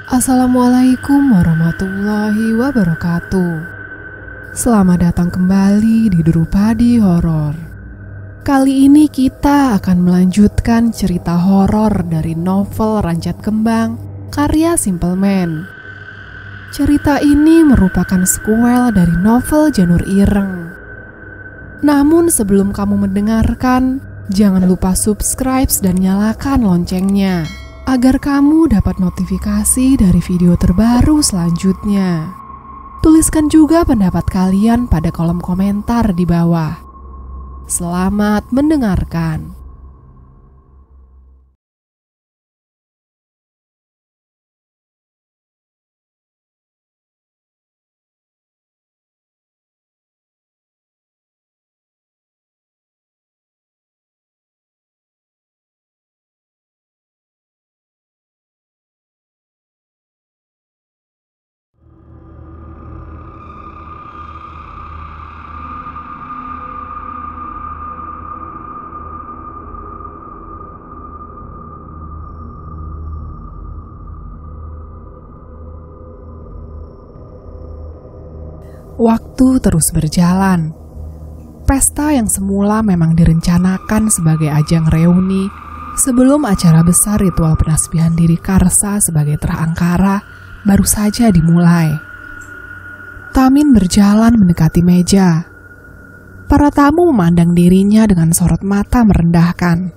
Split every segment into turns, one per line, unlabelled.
Assalamualaikum warahmatullahi wabarakatuh. Selamat datang kembali di Drupadi Horor. Kali ini kita akan melanjutkan cerita horor dari novel Rancet Kembang karya Simple Man. Cerita ini merupakan sequel dari novel Janur Ireng. Namun sebelum kamu mendengarkan, jangan lupa subscribe dan nyalakan loncengnya agar kamu dapat notifikasi dari video terbaru selanjutnya. Tuliskan juga pendapat kalian pada kolom komentar di bawah. Selamat mendengarkan. Waktu terus berjalan. Pesta yang semula memang direncanakan sebagai ajang reuni sebelum acara besar ritual penasbihan diri Karsa sebagai Terah Angkara baru saja dimulai. Tamin berjalan mendekati meja. Para tamu memandang dirinya dengan sorot mata merendahkan.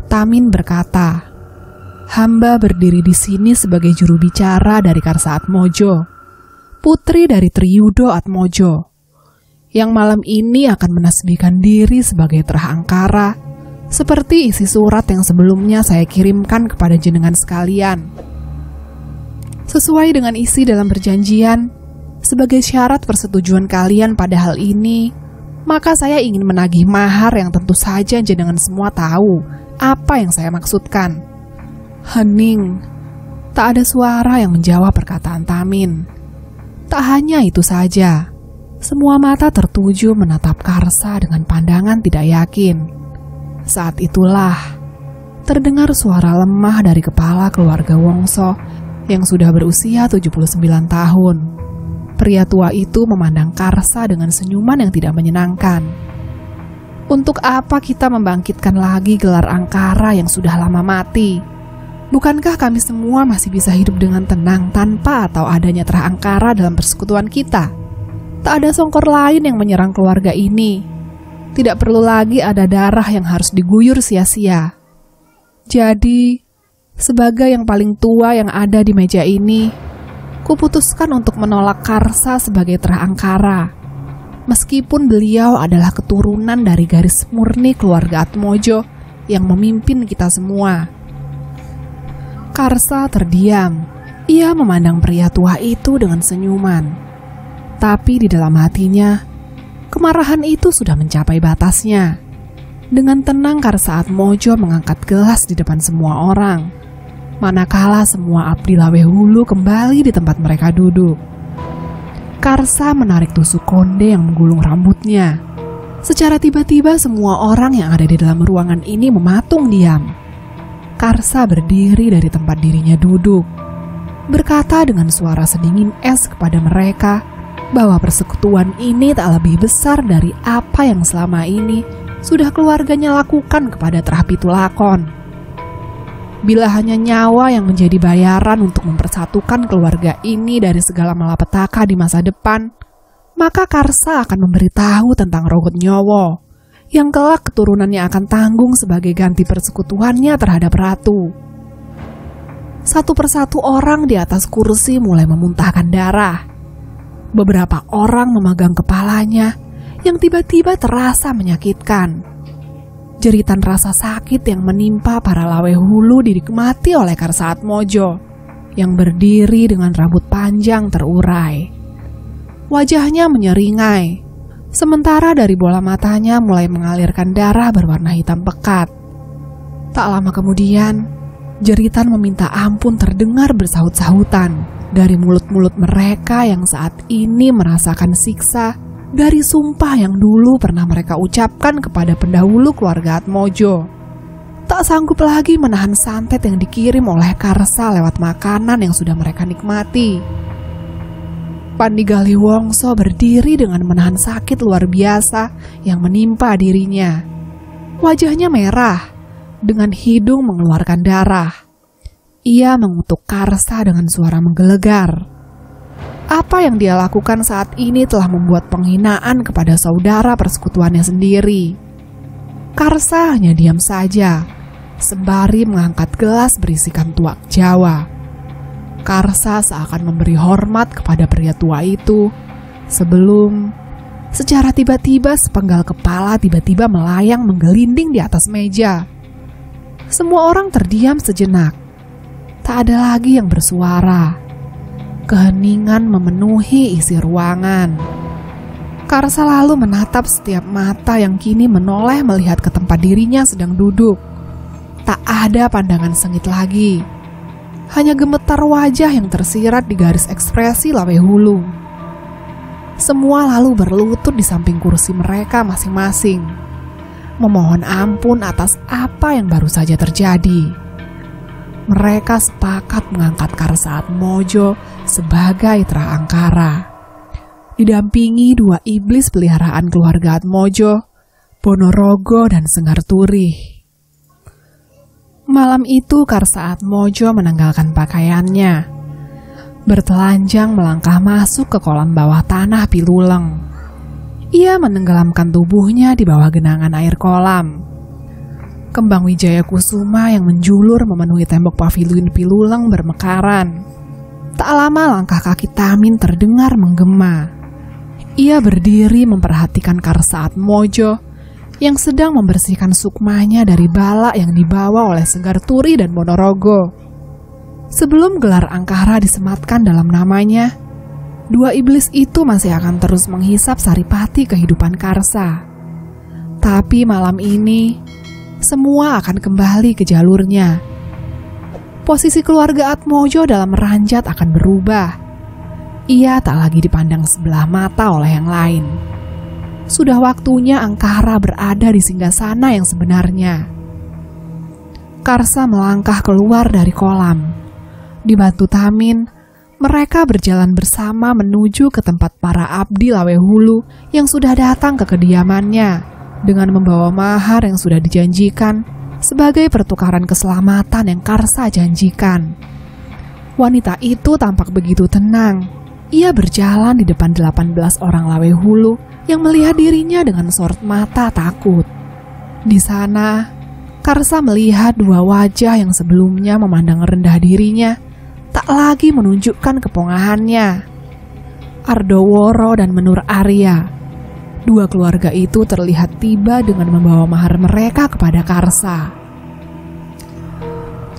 Tamin berkata, "Hamba berdiri di sini sebagai juru bicara dari Karsa Atmojo, putri dari Triyudo Atmojo, yang malam ini akan menasbihkan diri sebagai Terah Angkara, seperti isi surat yang sebelumnya saya kirimkan kepada jenengan sekalian. Sesuai dengan isi dalam perjanjian, sebagai syarat persetujuan kalian pada hal ini, maka saya ingin menagih mahar yang tentu saja jenengan semua tahu apa yang saya maksudkan." Hening. Tak ada suara yang menjawab perkataan Tamin. Tak hanya itu saja, semua mata tertuju menatap Karsa dengan pandangan tidak yakin. Saat itulah, terdengar suara lemah dari kepala keluarga Wongso yang sudah berusia 79 tahun. Pria tua itu memandang Karsa dengan senyuman yang tidak menyenangkan. "Untuk apa kita membangkitkan lagi gelar Angkara yang sudah lama mati? Bukankah kami semua masih bisa hidup dengan tenang tanpa atau adanya Terah Angkara dalam persekutuan kita? Tak ada songkor lain yang menyerang keluarga ini. Tidak perlu lagi ada darah yang harus diguyur sia-sia. Jadi, sebagai yang paling tua yang ada di meja ini, kuputuskan untuk menolak Karsa sebagai Terah Angkara. Meskipun beliau adalah keturunan dari garis murni keluarga Atmojo yang memimpin kita semua." Karsa terdiam. Ia memandang pria tua itu dengan senyuman. Tapi di dalam hatinya, kemarahan itu sudah mencapai batasnya. Dengan tenang Karsa Atmojo mengangkat gelas di depan semua orang, manakala semua abdi Lawehulu kembali di tempat mereka duduk. Karsa menarik tusuk konde yang menggulung rambutnya. Secara tiba-tiba semua orang yang ada di dalam ruangan ini mematung diam. Karsa berdiri dari tempat dirinya duduk, berkata dengan suara sedingin es kepada mereka bahwa persekutuan ini tak lebih besar dari apa yang selama ini sudah keluarganya lakukan kepada Terah Pitulakon. Bila hanya nyawa yang menjadi bayaran untuk mempersatukan keluarga ini dari segala malapetaka di masa depan, maka Karsa akan memberitahu tentang Rogot Nyowo yang kelak keturunannya akan tanggung sebagai ganti persekutuannya terhadap ratu. Satu persatu orang di atas kursi mulai memuntahkan darah. Beberapa orang memegang kepalanya yang tiba-tiba terasa menyakitkan. Jeritan rasa sakit yang menimpa para Lawehulu dinikmati oleh Karsa Atmojo yang berdiri dengan rambut panjang terurai. Wajahnya menyeringai, sementara dari bola matanya mulai mengalirkan darah berwarna hitam pekat. Tak lama kemudian, jeritan meminta ampun terdengar bersahut-sahutan dari mulut-mulut mereka yang saat ini merasakan siksa dari sumpah yang dulu pernah mereka ucapkan kepada pendahulu keluarga Atmojo. tak sanggup lagi menahan santet yang dikirim oleh Karsa lewat makanan yang sudah mereka nikmati. Pandigali Wongso berdiri dengan menahan sakit luar biasa yang menimpa dirinya. Wajahnya merah, dengan hidung mengeluarkan darah. Ia mengutuk Karsa dengan suara menggelegar. Apa yang dia lakukan saat ini telah membuat penghinaan kepada saudara persekutuannya sendiri. Karsa hanya diam saja, sembari mengangkat gelas berisikan tuak Jawa. Karsa seakan memberi hormat kepada pria tua itu, sebelum secara tiba-tiba sepenggal kepala tiba-tiba melayang menggelinding di atas meja. Semua orang terdiam sejenak. Tak ada lagi yang bersuara. Keheningan memenuhi isi ruangan. Karsa lalu menatap setiap mata yang kini menoleh melihat ke tempat dirinya sedang duduk. Tak ada pandangan sengit lagi. Hanya gemetar wajah yang tersirat di garis ekspresi Lawe Hulu. Semua lalu berlutut di samping kursi mereka masing-masing, memohon ampun atas apa yang baru saja terjadi. Mereka sepakat mengangkat Karsa Atmojo sebagai Tra Angkara, didampingi dua iblis peliharaan keluarga Atmojo, Ponorogo dan Senggar Turih. Malam itu Karsa Atmojo menanggalkan pakaiannya, bertelanjang melangkah masuk ke kolam bawah tanah Piluleng. Ia menenggelamkan tubuhnya di bawah genangan air kolam. Kembang Wijaya Kusuma yang menjulur memenuhi tembok paviliun Piluleng bermekaran. Tak lama langkah kaki Tamin terdengar menggema. Ia berdiri memperhatikan Karsa Atmojo yang sedang membersihkan sukmanya dari bala yang dibawa oleh Senggar Turih dan Ponorogo. Sebelum gelar Angkara disematkan dalam namanya, dua iblis itu masih akan terus menghisap saripati kehidupan Karsa. Tapi malam ini, semua akan kembali ke jalurnya. Posisi keluarga Atmojo dalam meranjat akan berubah. Ia tak lagi dipandang sebelah mata oleh yang lain. Sudah waktunya Angkara berada di singgasana yang sebenarnya. Karsa melangkah keluar dari kolam. Dibantu Tamin, mereka berjalan bersama menuju ke tempat para abdi Lawe Hulu yang sudah datang ke kediamannya dengan membawa mahar yang sudah dijanjikan sebagai pertukaran keselamatan yang Karsa janjikan. Wanita itu tampak begitu tenang. Ia berjalan di depan 18 orang Lawe Hulu yang melihat dirinya dengan sorot mata takut. Di sana, Karsa melihat dua wajah yang sebelumnya memandang rendah dirinya, tak lagi menunjukkan kepongahannya. Ardoworo dan Menur Arya. Dua keluarga itu terlihat tiba dengan membawa mahar mereka kepada Karsa.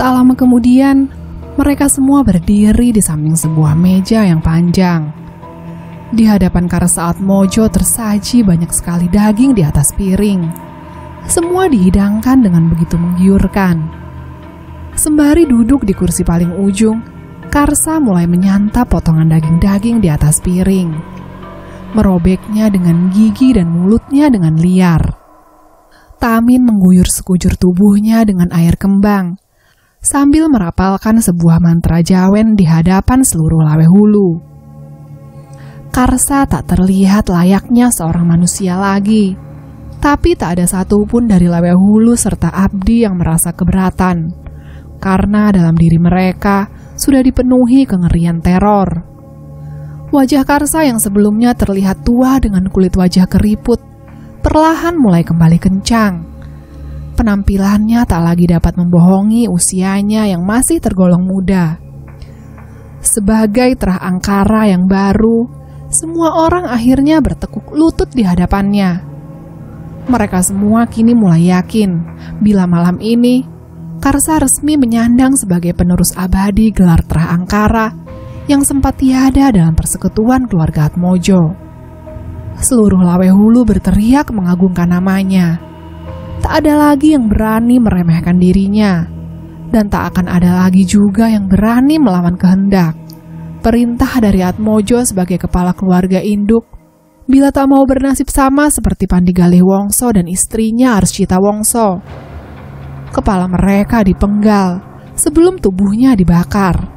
Tak lama kemudian, mereka semua berdiri di samping sebuah meja yang panjang. Di hadapan Karsa Atmojo tersaji banyak sekali daging di atas piring. Semua dihidangkan dengan begitu menggiurkan. Sembari duduk di kursi paling ujung, Karsa mulai menyantap potongan daging-daging di atas piring, merobeknya dengan gigi dan mulutnya dengan liar. Tamin mengguyur sekujur tubuhnya dengan air kembang, sambil merapalkan sebuah mantra Jawen di hadapan seluruh Lawe Hulu. Karsa tak terlihat layaknya seorang manusia lagi, tapi tak ada satupun dari Lawe Hulu serta abdi yang merasa keberatan, karena dalam diri mereka sudah dipenuhi kengerian teror. Wajah Karsa yang sebelumnya terlihat tua dengan kulit wajah keriput, perlahan mulai kembali kencang. Penampilannya tak lagi dapat membohongi usianya yang masih tergolong muda. Sebagai Tra Angkara yang baru, semua orang akhirnya bertekuk lutut di hadapannya. Mereka semua kini mulai yakin bila malam ini Karsa resmi menyandang sebagai penerus abadi gelar Tra Angkara yang sempat tiada dalam persekutuan keluarga Atmojo. Seluruh Lawe Hulu berteriak mengagungkan namanya. Tak ada lagi yang berani meremehkan dirinya, dan tak akan ada lagi juga yang berani melawan kehendak, perintah dari Atmojo sebagai kepala keluarga induk, bila tak mau bernasib sama seperti Pandigali Wongso dan istrinya Arshita Wongso. Kepala mereka dipenggal sebelum tubuhnya dibakar.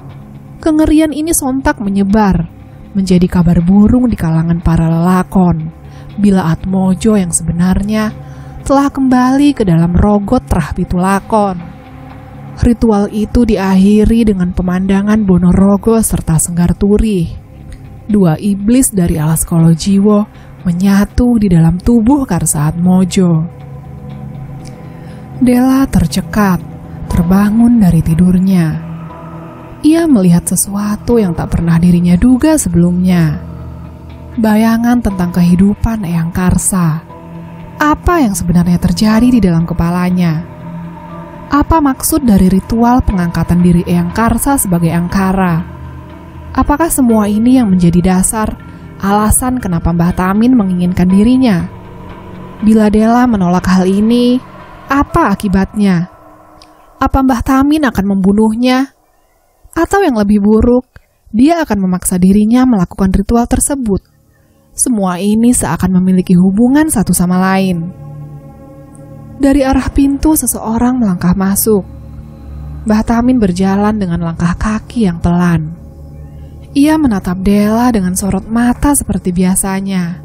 Kengerian ini sontak menyebar, menjadi kabar burung di kalangan para lelakon, bila Atmojo yang sebenarnya telah kembali ke dalam rogot Trah Pitulakon. Ritual itu diakhiri dengan pemandangan Bonorogo serta Senggar Turih. Dua iblis dari alas Kolojiwo menyatu di dalam tubuh Karsa Atmojo. Dela tercekat, terbangun dari tidurnya. Ia melihat sesuatu yang tak pernah dirinya duga sebelumnya. Bayangan tentang kehidupan Eyang Karsa. Apa yang sebenarnya terjadi di dalam kepalanya? Apa maksud dari ritual pengangkatan diri Eyang Karsa sebagai Angkara? Apakah semua ini yang menjadi dasar alasan kenapa Mbah Tamin menginginkan dirinya? Bila Dela menolak hal ini, apa akibatnya? Apa Mbah Tamin akan membunuhnya? Atau yang lebih buruk, dia akan memaksa dirinya melakukan ritual tersebut. Semua ini seakan memiliki hubungan satu sama lain. Dari arah pintu seseorang melangkah masuk. Mbah Tamin berjalan dengan langkah kaki yang pelan. Ia menatap Dela dengan sorot mata seperti biasanya.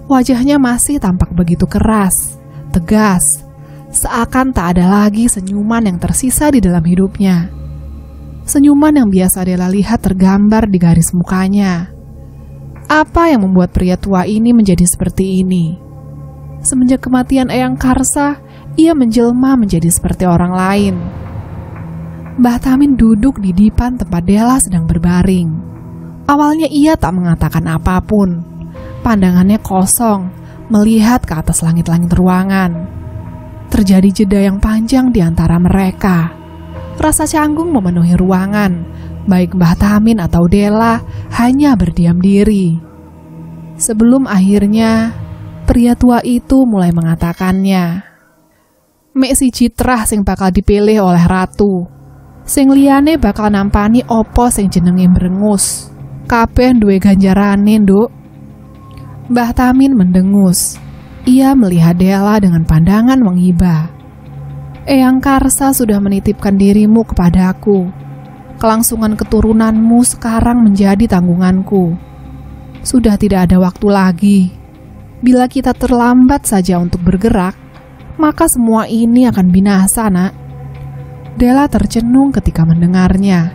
Wajahnya masih tampak begitu keras, tegas, seakan tak ada lagi senyuman yang tersisa di dalam hidupnya. Senyuman yang biasa Dela lihat tergambar di garis mukanya. Apa yang membuat pria tua ini menjadi seperti ini? Semenjak kematian Eyang Karsa, ia menjelma menjadi seperti orang lain. Mbah Tamin duduk di dipan tempat Dela sedang berbaring. Awalnya ia tak mengatakan apapun. Pandangannya kosong, melihat ke atas langit-langit ruangan. Terjadi jeda yang panjang di antara mereka. Rasa canggung memenuhi ruangan, baik Mbah Tamin atau Dela hanya berdiam diri. Sebelum akhirnya pria tua itu mulai mengatakannya. Mek si Citrah sing bakal dipilih oleh ratu. Sing liyane bakal nampani opo sing jenenge Brengus. Kabeh duwe ganjarane, Nduk. Mbah Tamin mendengus. Ia melihat Dela dengan pandangan menghibah. Eyang Karsa sudah menitipkan dirimu kepadaku. Kelangsungan keturunanmu sekarang menjadi tanggunganku. Sudah tidak ada waktu lagi. Bila kita terlambat saja untuk bergerak, maka semua ini akan binasa, Nak. Dela tercenung ketika mendengarnya.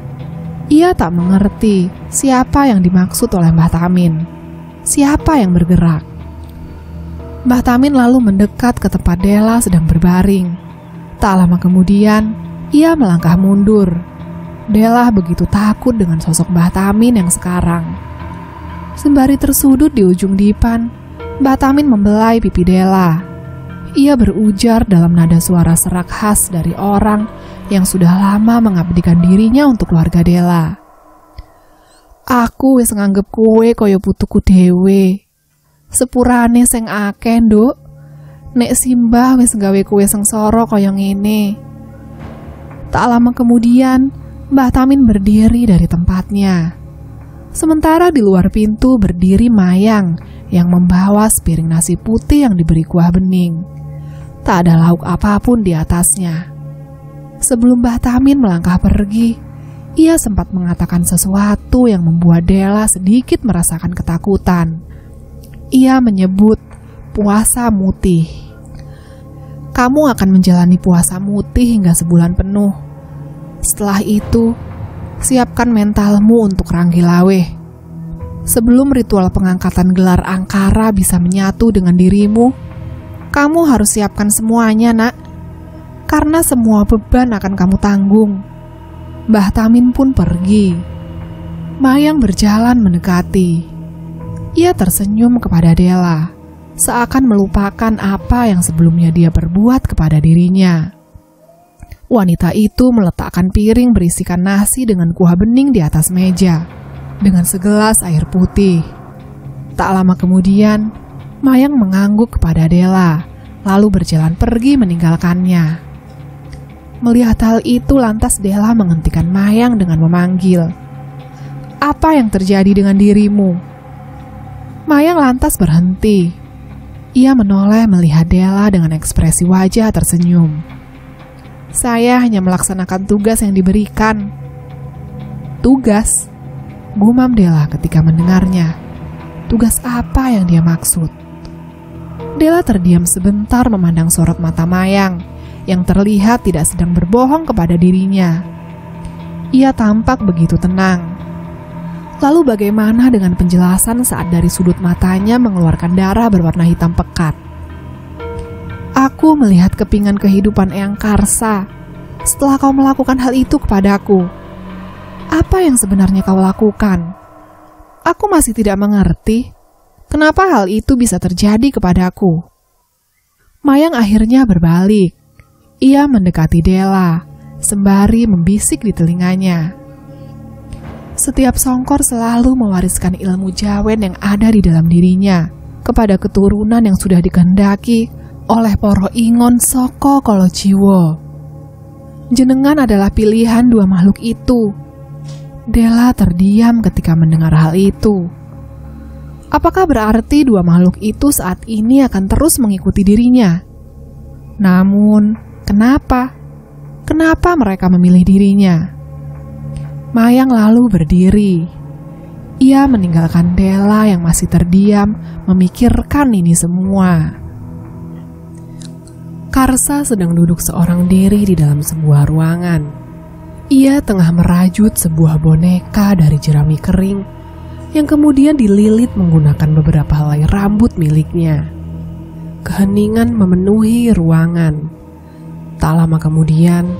Ia tak mengerti siapa yang dimaksud oleh Mbah Tamin. Siapa yang bergerak? Mbah Tamin lalu mendekat ke tempat Dela sedang berbaring. Tak lama kemudian, ia melangkah mundur. Dela begitu takut dengan sosok Mbah Tamin yang sekarang. Sembari tersudut di ujung dipan, Mbah Tamin membelai pipi Dela. Ia berujar dalam nada suara serak khas dari orang yang sudah lama mengabdikan dirinya untuk keluarga Dela. Aku wis nganggep kowe kaya putuku dhewe. Sepurane sing akeh, Nduk. Nek Simbah wis gawe kowe sengsara kaya ngene. Tak lama kemudian, Mbah Tamin berdiri dari tempatnya. Sementara di luar pintu berdiri Mayang yang membawa sepiring nasi putih yang diberi kuah bening. Tak ada lauk apapun di atasnya. Sebelum Mbah Tamin melangkah pergi, ia sempat mengatakan sesuatu yang membuat Dela sedikit merasakan ketakutan. Ia menyebut puasa mutih. Kamu akan menjalani puasa mutih hingga sebulan penuh. Setelah itu, siapkan mentalmu untuk Ranggilaweh. Sebelum ritual pengangkatan gelar Angkara bisa menyatu dengan dirimu, kamu harus siapkan semuanya, Nak. Karena semua beban akan kamu tanggung. Mbah Tamin pun pergi. Mayang berjalan mendekati. Ia tersenyum kepada Dela, seakan melupakan apa yang sebelumnya dia perbuat kepada dirinya. Wanita itu meletakkan piring berisikan nasi dengan kuah bening di atas meja, dengan segelas air putih. Tak lama kemudian, Mayang mengangguk kepada Dela, lalu berjalan pergi meninggalkannya. Melihat hal itu, lantas Dela menghentikan Mayang dengan memanggil, "Apa yang terjadi dengan dirimu?" Mayang lantas berhenti. Ia menoleh melihat Dela dengan ekspresi wajah tersenyum. Saya hanya melaksanakan tugas yang diberikan. Tugas? Gumam Della ketika mendengarnya. Tugas apa yang dia maksud? Della terdiam sebentar memandang sorot mata Mayang yang terlihat tidak sedang berbohong kepada dirinya. Ia tampak begitu tenang. Lalu bagaimana dengan penjelasan saat dari sudut matanya mengeluarkan darah berwarna hitam pekat? Aku melihat kepingan kehidupan Eyang Karsa setelah kau melakukan hal itu kepadaku. Apa yang sebenarnya kau lakukan? Aku masih tidak mengerti kenapa hal itu bisa terjadi kepadaku. Mayang akhirnya berbalik. Ia mendekati Della sembari membisik di telinganya. Setiap Songkor selalu mewariskan ilmu Jawen yang ada di dalam dirinya kepada keturunan yang sudah dikehendaki oleh Poro Ingon Soko Kolojiwo. Jenengan adalah pilihan dua makhluk itu. Della terdiam ketika mendengar hal itu. Apakah berarti dua makhluk itu saat ini akan terus mengikuti dirinya? Namun, kenapa? Kenapa mereka memilih dirinya? Mayang lalu berdiri. Ia meninggalkan Della yang masih terdiam memikirkan ini semua. Karsa sedang duduk seorang diri di dalam sebuah ruangan. Ia tengah merajut sebuah boneka dari jerami kering yang kemudian dililit menggunakan beberapa helai rambut miliknya. Keheningan memenuhi ruangan. Tak lama kemudian,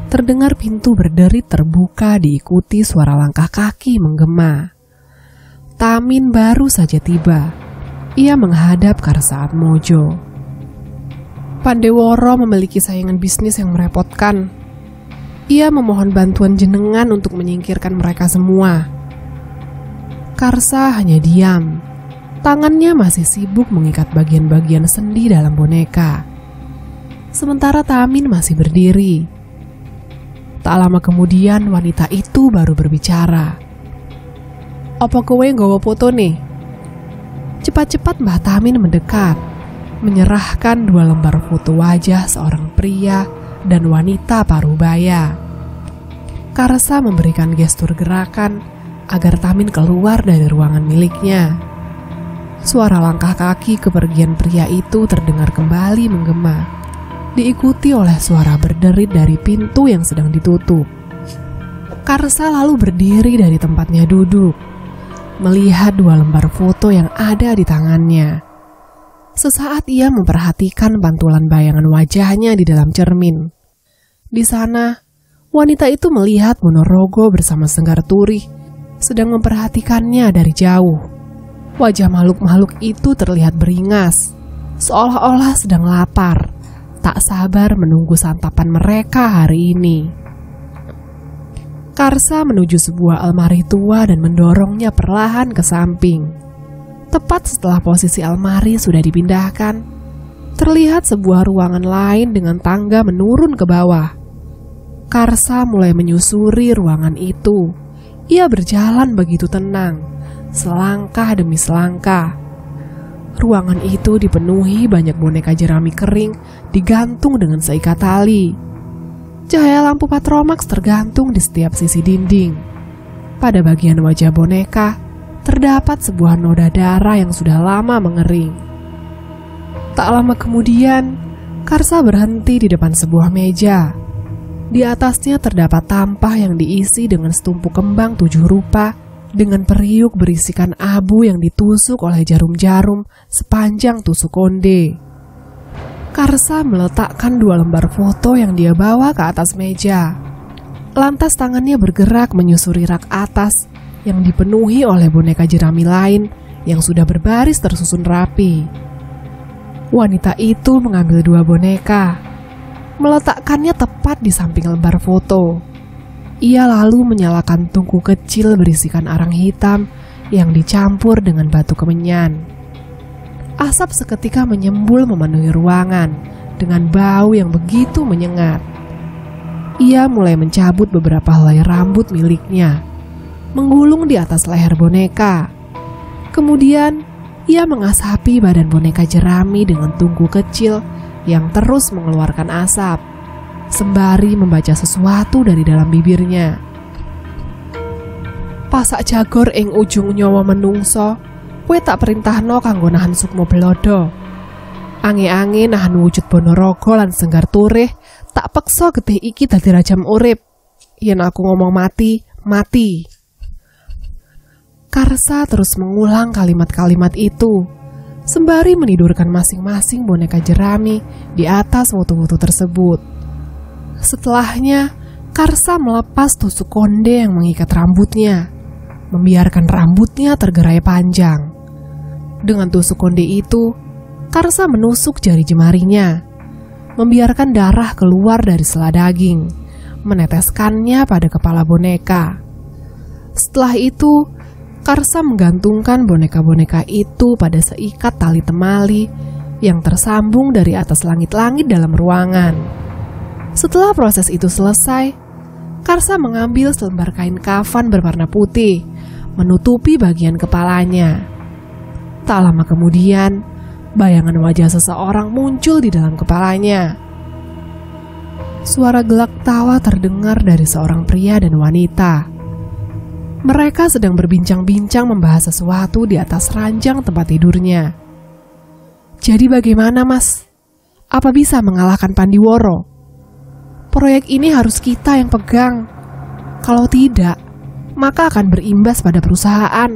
terdengar pintu berderit terbuka diikuti suara langkah kaki menggema. Tamin baru saja tiba. Ia menghadap Karsa Atmojo. Pandeworo memiliki saingan bisnis yang merepotkan. Ia memohon bantuan jenengan untuk menyingkirkan mereka semua. Karsa hanya diam. Tangannya masih sibuk mengikat bagian-bagian sendi dalam boneka. Sementara Tamin masih berdiri. Tak lama kemudian wanita itu baru berbicara. Apa kowe nggawa foto nih? Cepat-cepat Mbah Tamin mendekat, menyerahkan dua lembar foto wajah seorang pria dan wanita parubaya. Karsa memberikan gestur gerakan agar Tamin keluar dari ruangan miliknya. Suara langkah kaki kepergian pria itu terdengar kembali menggema, diikuti oleh suara berderit dari pintu yang sedang ditutup. Karsa lalu berdiri dari tempatnya duduk, melihat dua lembar foto yang ada di tangannya. Sesaat ia memperhatikan pantulan bayangan wajahnya di dalam cermin. Di sana, wanita itu melihat Monorogo bersama Senggar Turih sedang memperhatikannya dari jauh. Wajah makhluk-makhluk itu terlihat beringas, seolah-olah sedang lapar, tak sabar menunggu santapan mereka hari ini. Karsa menuju sebuah almari tua dan mendorongnya perlahan ke samping. Tepat setelah posisi almari sudah dipindahkan, terlihat sebuah ruangan lain dengan tangga menurun ke bawah. Karsa mulai menyusuri ruangan itu. Ia berjalan begitu tenang, selangkah demi selangkah. Ruangan itu dipenuhi banyak boneka jerami kering digantung dengan seikat tali. Cahaya lampu Patromax tergantung di setiap sisi dinding. Pada bagian wajah boneka terdapat sebuah noda darah yang sudah lama mengering. Tak lama kemudian, Karsa berhenti di depan sebuah meja. Di atasnya terdapat tampah yang diisi dengan setumpuk kembang 7 rupa dengan periuk berisikan abu yang ditusuk oleh jarum-jarum sepanjang tusuk konde. Karsa meletakkan 2 lembar foto yang dia bawa ke atas meja. Lantas tangannya bergerak menyusuri rak atas yang dipenuhi oleh boneka jerami lain yang sudah berbaris tersusun rapi. Wanita itu mengambil 2 boneka, meletakkannya tepat di samping lembar foto. Ia lalu menyalakan tungku kecil berisikan arang hitam yang dicampur dengan batu kemenyan. Asap seketika menyembul memenuhi ruangan dengan bau yang begitu menyengat. Ia mulai mencabut beberapa helai rambut miliknya, menggulung di atas leher boneka. Kemudian, ia mengasapi badan boneka jerami dengan tungku kecil yang terus mengeluarkan asap. sembari membaca sesuatu dari dalam bibirnya. Pasak jagor ing ujung nyawa menungso, kowe tak perintahno kanggo nahan sukma belodo. Ange-ange nahan wujud Bonorogo lan Senggar Turih, tak peksa getih iki dadi rajam urip. Yen aku ngomong mati, mati. Karsa terus mengulang kalimat-kalimat itu, sembari menidurkan masing-masing boneka jerami di atas wutu-wutu tersebut. Setelahnya, Karsa melepas tusuk konde yang mengikat rambutnya, membiarkan rambutnya tergerai panjang. Dengan tusuk konde itu, Karsa menusuk jari jemarinya, membiarkan darah keluar dari sela daging, meneteskannya pada kepala boneka. Setelah itu, Karsa menggantungkan boneka-boneka itu pada seikat tali temali yang tersambung dari atas langit-langit dalam ruangan. Setelah proses itu selesai, Karsa mengambil selembar kain kafan berwarna putih, menutupi bagian kepalanya. Tak lama kemudian, bayangan wajah seseorang muncul di dalam kepalanya. Suara gelak tawa terdengar dari seorang pria dan wanita. Mereka sedang berbincang-bincang membahas sesuatu di atas ranjang tempat tidurnya. Jadi bagaimana, Mas? Apa bisa mengalahkan Pandiworo? Proyek ini harus kita yang pegang. Kalau tidak, maka akan berimbas pada perusahaan.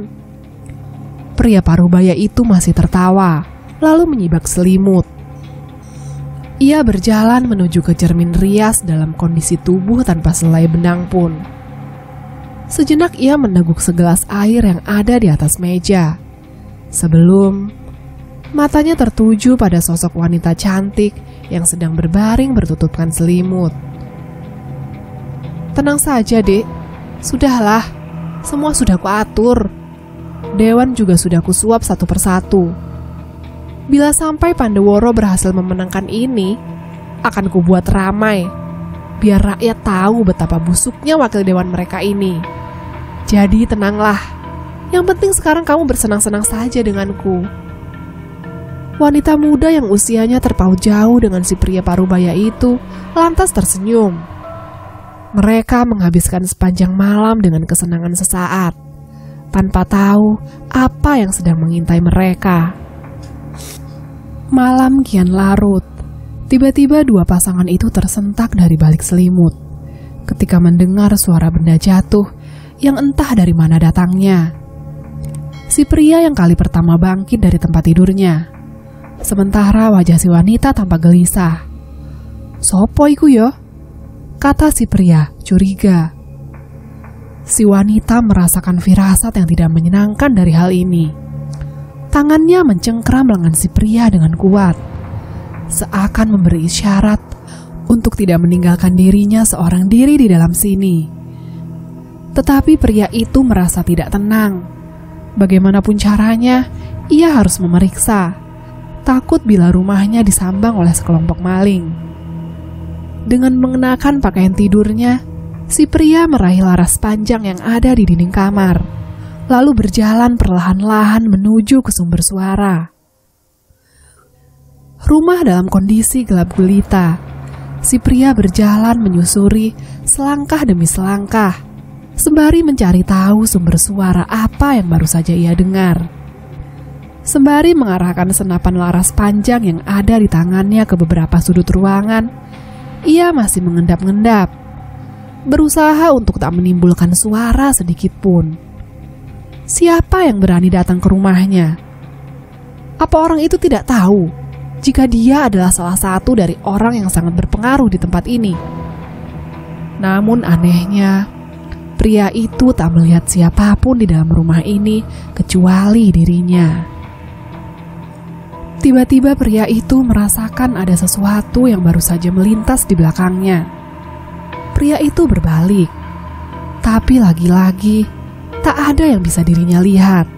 Pria parubaya itu masih tertawa, lalu menyibak selimut. Ia berjalan menuju ke cermin rias dalam kondisi tubuh tanpa selai benang pun. Sejenak ia meneguk segelas air yang ada di atas meja. Sebelum matanya tertuju pada sosok wanita cantik yang sedang berbaring bertutupkan selimut. Tenang saja, Dek. Sudahlah, semua sudah kuatur. Dewan juga sudah kusuap satu persatu. Bila sampai Pandeworo berhasil memenangkan ini, akan kubuat ramai, biar rakyat tahu betapa busuknya wakil dewan mereka ini. Jadi tenanglah, yang penting sekarang kamu bersenang-senang saja denganku. Wanita muda yang usianya terpaut jauh dengan si pria parubaya itu lantas tersenyum. Mereka menghabiskan sepanjang malam dengan kesenangan sesaat, tanpa tahu apa yang sedang mengintai mereka. Malam kian larut. Tiba-tiba dua pasangan itu tersentak dari balik selimut ketika mendengar suara benda jatuh yang entah dari mana datangnya. Si pria yang kali pertama bangkit dari tempat tidurnya, sementara wajah si wanita tampak gelisah. "Sopo iku yo?" kata si pria curiga. Si wanita merasakan firasat yang tidak menyenangkan dari hal ini. Tangannya mencengkram lengan si pria dengan kuat, seakan memberi isyarat untuk tidak meninggalkan dirinya seorang diri di dalam sini. Tetapi pria itu merasa tidak tenang. Bagaimanapun caranya, ia harus memeriksa, takut bila rumahnya disambang oleh sekelompok maling. Dengan mengenakan pakaian tidurnya, si pria meraih laras panjang yang ada di dinding kamar, lalu berjalan perlahan-lahan menuju ke sumber suara. Rumah dalam kondisi gelap gulita. Si pria berjalan menyusuri selangkah demi selangkah, sembari mencari tahu sumber suara apa yang baru saja ia dengar. Sembari mengarahkan senapan laras panjang yang ada di tangannya ke beberapa sudut ruangan, ia masih mengendap-endap, berusaha untuk tak menimbulkan suara sedikit pun. Siapa yang berani datang ke rumahnya? Apa orang itu tidak tahu jika dia adalah salah satu dari orang yang sangat berpengaruh di tempat ini? Namun anehnya, pria itu tak melihat siapapun di dalam rumah ini kecuali dirinya. Tiba-tiba pria itu merasakan ada sesuatu yang baru saja melintas di belakangnya. Pria itu berbalik, tapi lagi-lagi tak ada yang bisa dirinya lihat.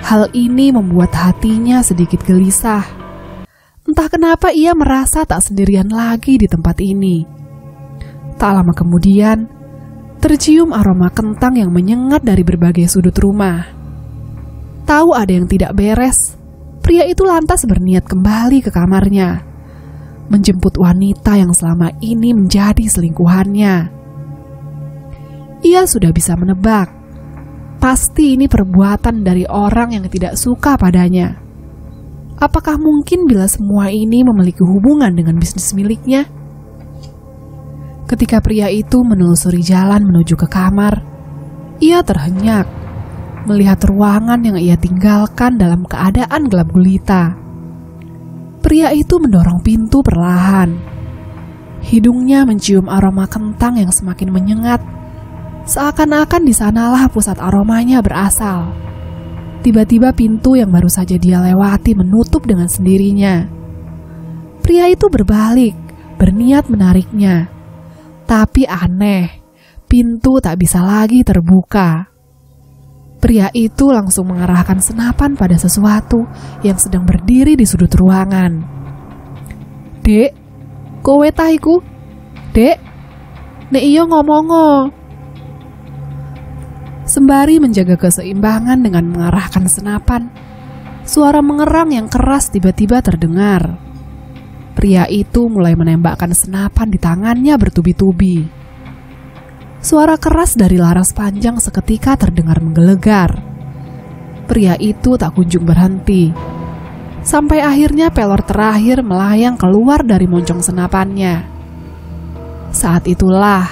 Hal ini membuat hatinya sedikit gelisah. Entah kenapa ia merasa tak sendirian lagi di tempat ini. Tak lama kemudian, tercium aroma kentang yang menyengat dari berbagai sudut rumah. Tahu ada yang tidak beres, pria itu lantas berniat kembali ke kamarnya. menjemput wanita yang selama ini menjadi selingkuhannya. Ia sudah bisa menebak, pasti ini perbuatan dari orang yang tidak suka padanya. Apakah mungkin bila semua ini memiliki hubungan dengan bisnis miliknya? Ketika pria itu menelusuri jalan menuju ke kamar, ia terhenyak melihat ruangan yang ia tinggalkan dalam keadaan gelap gulita. Pria itu mendorong pintu perlahan. Hidungnya mencium aroma kentang yang semakin menyengat, seakan-akan di sanalah pusat aromanya berasal. Tiba-tiba pintu yang baru saja dia lewati menutup dengan sendirinya. Pria itu berbalik, berniat menariknya. Tapi aneh, pintu tak bisa lagi terbuka. Pria itu langsung mengarahkan senapan pada sesuatu yang sedang berdiri di sudut ruangan. "Dek, kowe ta iku? Dek, nek iyo ngomongo." Sembari menjaga keseimbangan dengan mengarahkan senapan, suara mengerang yang keras tiba-tiba terdengar. Pria itu mulai menembakkan senapan di tangannya bertubi-tubi. Suara keras dari laras panjang seketika terdengar menggelegar. Pria itu tak kunjung berhenti, sampai akhirnya pelor terakhir melayang keluar dari moncong senapannya. Saat itulah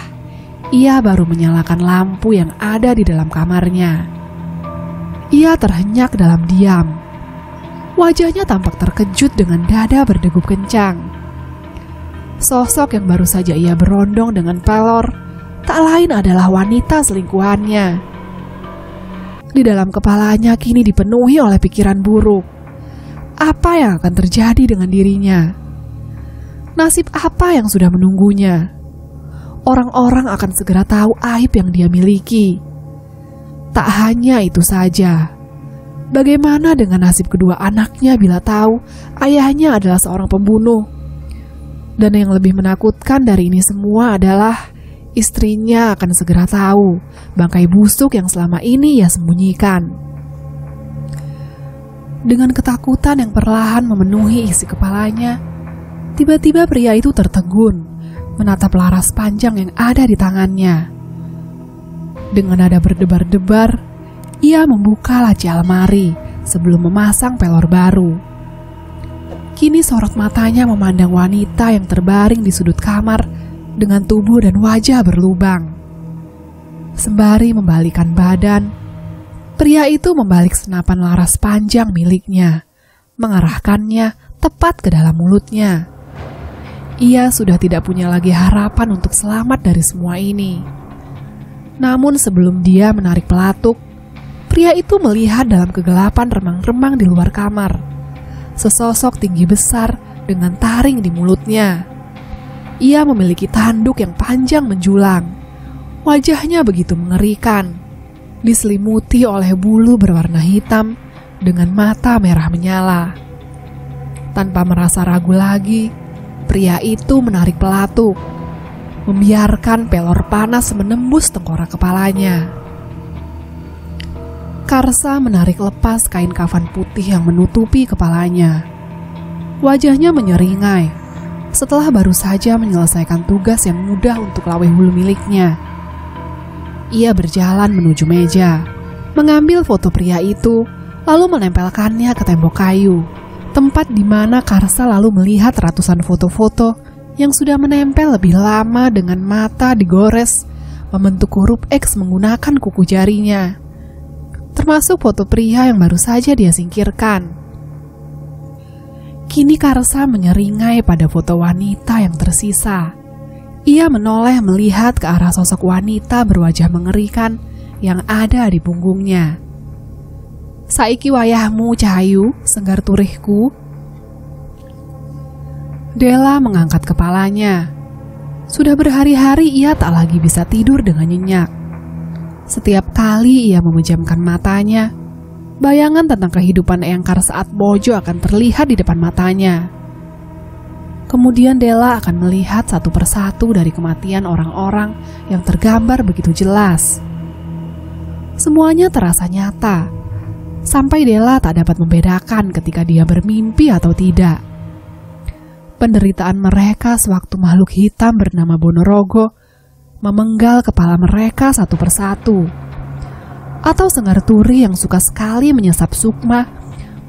ia baru menyalakan lampu yang ada di dalam kamarnya. Ia terhenyak dalam diam. Wajahnya tampak terkejut dengan dada berdegup kencang. Sosok yang baru saja ia berondong dengan pelor tak lain adalah wanita selingkuhannya. Di dalam kepalanya kini dipenuhi oleh pikiran buruk. Apa yang akan terjadi dengan dirinya? Nasib apa yang sudah menunggunya? Orang-orang akan segera tahu aib yang dia miliki. Tak hanya itu saja. Bagaimana dengan nasib kedua anaknya bila tahu ayahnya adalah seorang pembunuh? Dan yang lebih menakutkan dari ini semua adalah istrinya akan segera tahu bangkai busuk yang selama ini ia sembunyikan. Dengan ketakutan yang perlahan memenuhi isi kepalanya, tiba-tiba pria itu tertegun, menatap laras panjang yang ada di tangannya. Dengan nada berdebar-debar, ia membuka laci almari sebelum memasang pelor baru. Kini sorot matanya memandang wanita yang terbaring di sudut kamar dengan tubuh dan wajah berlubang. Sembari membalikan badan, pria itu membalik senapan laras panjang miliknya, mengarahkannya tepat ke dalam mulutnya. Ia sudah tidak punya lagi harapan untuk selamat dari semua ini. Namun sebelum dia menarik pelatuk, pria itu melihat dalam kegelapan remang-remang di luar kamar sesosok tinggi besar dengan taring di mulutnya. Ia memiliki tanduk yang panjang menjulang. Wajahnya begitu mengerikan, diselimuti oleh bulu berwarna hitam dengan mata merah menyala. Tanpa merasa ragu lagi, pria itu menarik pelatuk, membiarkan pelor panas menembus tengkorak kepalanya. Karsa menarik lepas kain kafan putih yang menutupi kepalanya. Wajahnya menyeringai setelah baru saja menyelesaikan tugas yang mudah untuk lawe hulu miliknya. Ia berjalan menuju meja, mengambil foto pria itu, lalu menempelkannya ke tembok kayu, tempat di mana Karsa lalu melihat ratusan foto-foto yang sudah menempel lebih lama dengan mata digores, membentuk huruf X menggunakan kuku jarinya, termasuk foto pria yang baru saja dia singkirkan. Kini Karsa menyeringai pada foto wanita yang tersisa. Ia menoleh melihat ke arah sosok wanita berwajah mengerikan yang ada di punggungnya. "Saiki wayahmu, Cahayu, senggar turihku." Della mengangkat kepalanya. Sudah berhari-hari ia tak lagi bisa tidur dengan nyenyak. Setiap kali ia memejamkan matanya, bayangan tentang kehidupan Eyang Karsa Atmojo akan terlihat di depan matanya. Kemudian Della akan melihat satu persatu dari kematian orang-orang yang tergambar begitu jelas. Semuanya terasa nyata, sampai Della tak dapat membedakan ketika dia bermimpi atau tidak. Penderitaan mereka sewaktu makhluk hitam bernama Bonorogo memenggal kepala mereka satu persatu. Atau Senggar Turi yang suka sekali menyesap Sukma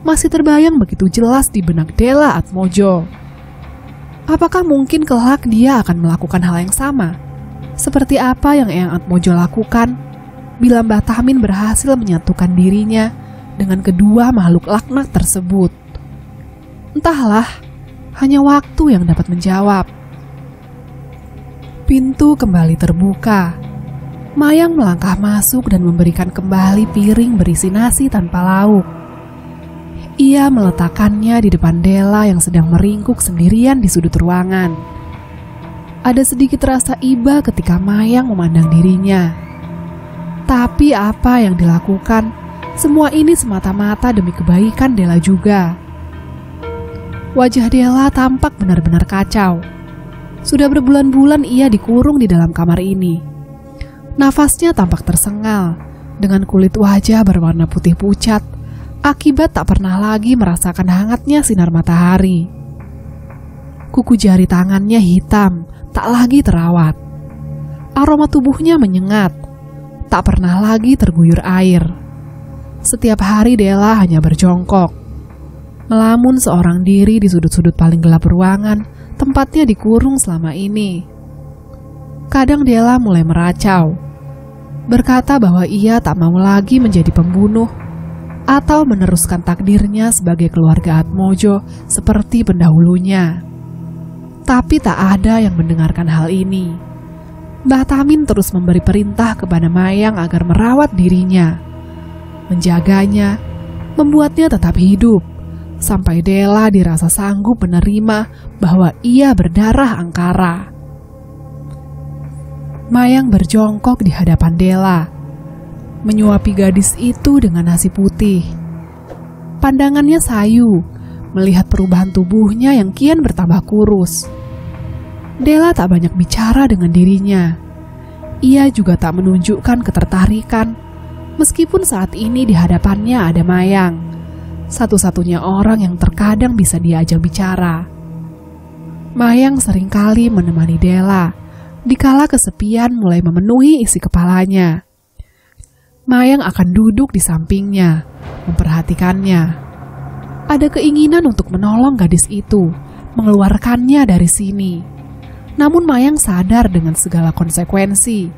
masih terbayang begitu jelas di benak Della Atmojo. Apakah mungkin kelak dia akan melakukan hal yang sama? Seperti apa yang Eyang Atmojo lakukan bila Mbah Tahmin berhasil menyatukan dirinya dengan kedua makhluk laknat tersebut? Entahlah, hanya waktu yang dapat menjawab. Pintu kembali terbuka. Mayang melangkah masuk dan memberikan kembali piring berisi nasi tanpa lauk. Ia meletakkannya di depan Della yang sedang meringkuk sendirian di sudut ruangan. Ada sedikit rasa iba ketika Mayang memandang dirinya. Tapi apa yang dilakukan, semua ini semata-mata demi kebaikan Della juga. Wajah Della tampak benar-benar kacau. Sudah berbulan-bulan ia dikurung di dalam kamar ini. Nafasnya tampak tersengal, dengan kulit wajah berwarna putih pucat, akibat tak pernah lagi merasakan hangatnya sinar matahari. Kuku jari tangannya hitam, tak lagi terawat. Aroma tubuhnya menyengat, tak pernah lagi terguyur air. Setiap hari Della hanya berjongkok, melamun seorang diri di sudut-sudut paling gelap ruangan, tempatnya dikurung selama ini. Kadang Della mulai meracau, berkata bahwa ia tak mau lagi menjadi pembunuh atau meneruskan takdirnya sebagai keluarga Atmojo seperti pendahulunya. Tapi tak ada yang mendengarkan hal ini. Mbah Tahmin terus memberi perintah kepada Mayang agar merawat dirinya, menjaganya, membuatnya tetap hidup, sampai Della dirasa sanggup menerima bahwa ia berdarah angkara. Mayang berjongkok di hadapan Della, menyuapi gadis itu dengan nasi putih. Pandangannya sayu, melihat perubahan tubuhnya yang kian bertambah kurus. Della tak banyak bicara dengan dirinya. Ia juga tak menunjukkan ketertarikan, meskipun saat ini di hadapannya ada Mayang, satu-satunya orang yang terkadang bisa diajak bicara. Mayang seringkali menemani Della, dikala kesepian mulai memenuhi isi kepalanya. Mayang akan duduk di sampingnya, memperhatikannya. Ada keinginan untuk menolong gadis itu, mengeluarkannya dari sini. Namun Mayang sadar dengan segala konsekuensi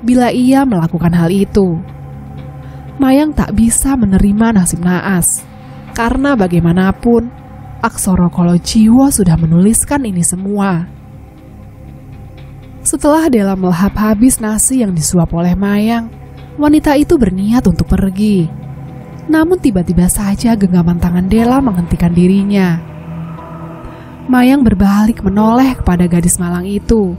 bila ia melakukan hal itu. Mayang tak bisa menerima nasib naas, karena bagaimanapun Aksara Kolojiwo sudah menuliskan ini semua. Setelah Della melahap habis nasi yang disuap oleh Mayang, wanita itu berniat untuk pergi. Namun tiba-tiba saja genggaman tangan Della menghentikan dirinya. Mayang berbalik menoleh kepada gadis malang itu.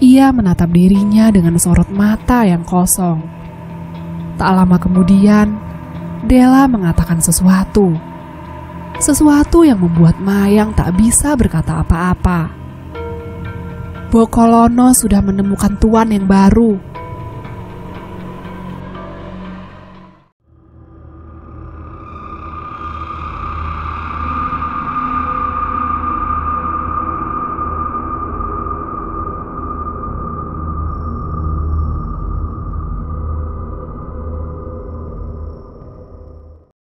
Ia menatap dirinya dengan sorot mata yang kosong. Tak lama kemudian, Della mengatakan sesuatu yang membuat Mayang tak bisa berkata apa-apa. Bokolono sudah menemukan tuan yang baru.